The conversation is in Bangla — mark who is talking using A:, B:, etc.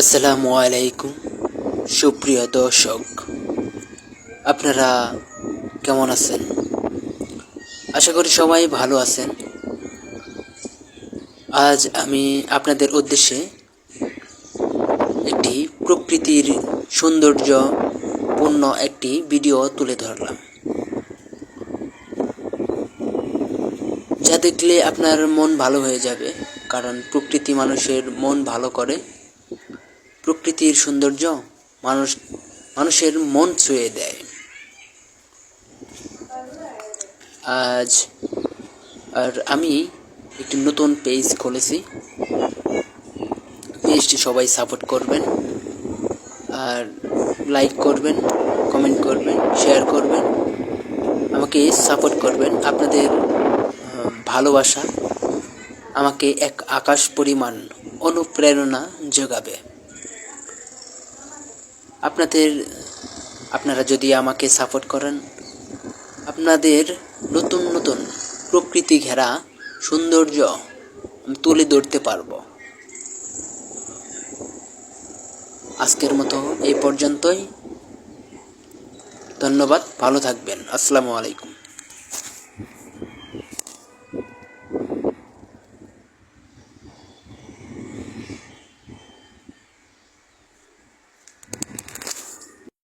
A: আসসালামু আলাইকুম সুপ্রিয় দর্শক, আপনারা কেমন আছেন? আশা করি সবাই ভালো আছেন। আজ আমি আপনাদের উদ্দেশ্যে একটি প্রকৃতির সৌন্দর্যপূর্ণ একটি ভিডিও তুলে ধরলাম, যা দেখলে আপনার মন ভালো হয়ে যাবে। কারণ প্রকৃতি মানুষের মন ভালো করে। প্রকৃতির সৌন্দর্য মানুষের মন ছুঁয়ে দেয়। আজ আমি একটি নতুন পেজ খুলেছি। পেজটি সবাই সাপোর্ট করবেন, আর লাইক করবেন, কমেন্ট করবেন, শেয়ার করবেন, আমাকে সাপোর্ট করবেন। আপনাদের ভালোবাসা আমাকে এক আকাশ পরিমাণ অনুপ্রেরণা যোগাবে। আপনারা যদি আমাকে সাপোর্ট করেন, আপনাদের নতুন নতুন প্রকৃতি ঘেরা সৌন্দর্য তুলে ধরতে পারবো। আজকের মতো এই পর্যন্তই। ধন্যবাদ, ভালো থাকবেন। আসসালামু আলাইকুম।